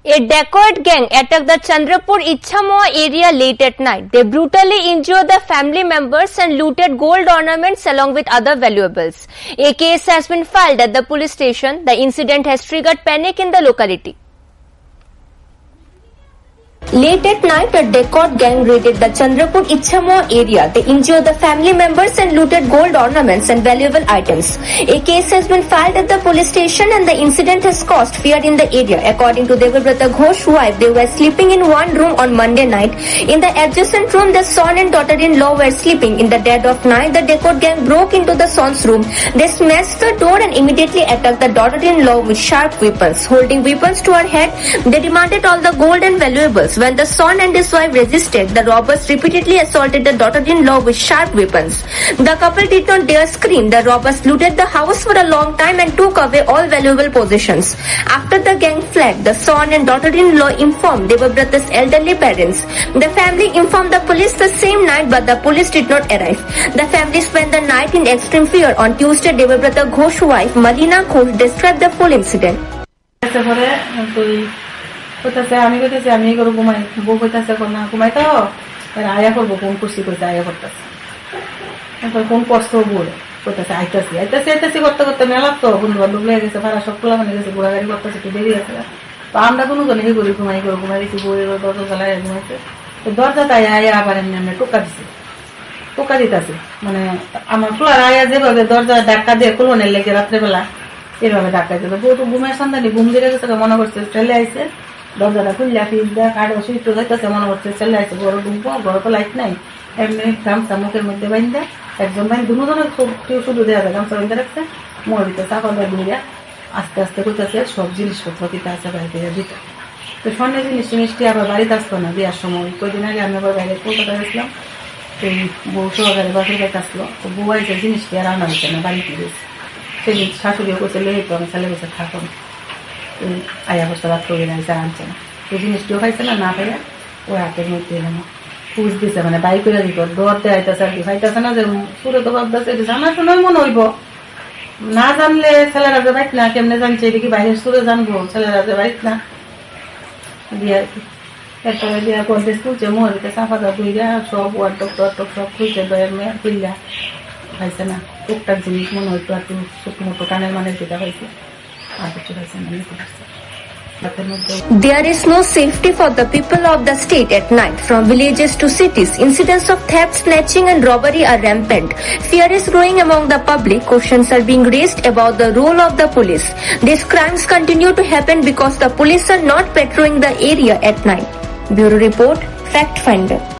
A dacoit gang attacked the Chandrapur Ichamoa area late at night. They brutally injured the family members and looted gold ornaments along with other valuables. A case has been filed at the police station. The incident has triggered panic in the locality. Late at night, a dacoit gang raided the Chandrapur Ichamoa area. They injured the family members and looted gold ornaments and valuable items. A case has been filed at the police station and the incident has caused fear in the area. According to Devabrata Ghosh's wife, they were sleeping in one room on Monday night. In the adjacent room, the son and daughter-in-law were sleeping. In the dead of night, the dacoit gang broke into the son's room. They smashed the door and immediately attacked the daughter-in-law with sharp weapons. Holding weapons to her head, they demanded all the gold and valuables. When the son and his wife resisted, the robbers repeatedly assaulted the daughter-in-law with sharp weapons. The couple did not dare scream. The robbers looted the house for a long time and took away all valuable possessions. After the gang fled, the son and daughter-in-law informed Devabrata's elderly parents. The family informed the police the same night, but the police did not arrive. The family spent the night in extreme fear. On Tuesday, Devabrata Ghosh's wife, Malina Ghosh, described the full incident. আমি কইতেছি আমি করব ঘুমাই বউ কইতাছে না ঘুমাই তো আয়া করবো কোন খুশি কইতে আয়া করতেছে এখন কোন কষ্ট বলে কইতাছে আইতাছি করতে করতে মেলা তো বন্ধু বান্ধব লেগে গেছে ভাড়া সব খোলা মানে গেছে ঘোরাঘুরি করতেছে একটু দেরি আছে তো আমরা কোনো জনে হে করি ঘুমাই দিচ্ছি বউয়ের দরজা জ্বালায় ঘুমাইছে তো দরজাটা আয়া আবার এমনি টোকা দিতেছে মানে আমার খোলার আয়া যেভাবে দরজা ধাক্কা দিয়ে খুলনের লেগে রাত্রেবেলা এভাবে ধাক্কা দিল বউ তো ঘুমের সন্ধানে ঘুম দিয়ে গেছে মনে করছে চলে আইছে দরজাটা খুললে ফিজ দেয় কাঠে সুইচ যাইতেছে মনে হচ্ছে চলে আসছে বড় ঢুকবো ঘরে তো লাইট নাই এমনি গামছা মুখের মধ্যে বাইন্দে একজন বাইন দুজনের শুধু দেওয়া যায় গামছা বাইন্দে রাখছে মরিতে চাপা দেয় দুইয়া আস্তে আস্তে করতেছে সব জিনিসপত্র দিতে আছে বাড়িতে দিতে তো স্বর্ণের জিনিস মিষ্টি আবার বাড়িতে আসতো না বিয়ার সময় কয়েকদিন আগে আমি আবার বাইরে কলকাতা গেছিলাম সেই বউ সহকারে বাসের বাড়িতে আসলো তো বউ আইসে জিনিসটি আর আনা হচ্ছে না বাড়িতে গেছে সেই শাশুড়িও করছে লেগে তো আমি ছেলে বসে থাকো না আয়া বসে রাত করে আইসে আনছে না সেই জিনিসটিও খাইছে না খাইয়া ওই হাতের মধ্যে এলাম পুষ দিছে মানে বাই করে দিব দৌড়তে আইতেছে আর কি খাইতেছে না যে সুরে তো ভাবতেছে জানা শোনাই মনে হইব না জানলে ছেলেরা যে বাইক না কেমনে জানছে এদিকে বাইরের সুরে জানবো ছেলেরা যে বাইক না দিয়ে একটা দিয়া গন্ডেজ খুলছে মরিতে চাপা দা দুইরা সব ওয়ার ডক্টর সব খুলছে দয়ের মেয়ে খুললা খাইছে না টুকটাক জিনিস মনে হইতো আর ছোট মোটো কানের মানে যেটা খাইছে There is no safety for the people of the state at night. From villages to cities, incidents of theft, snatching and robbery are rampant. Fear is growing among the public. Questions are being raised about the role of the police. These crimes continue to happen because the police are not patrolling the area at night. Bureau Report, Fact Finder.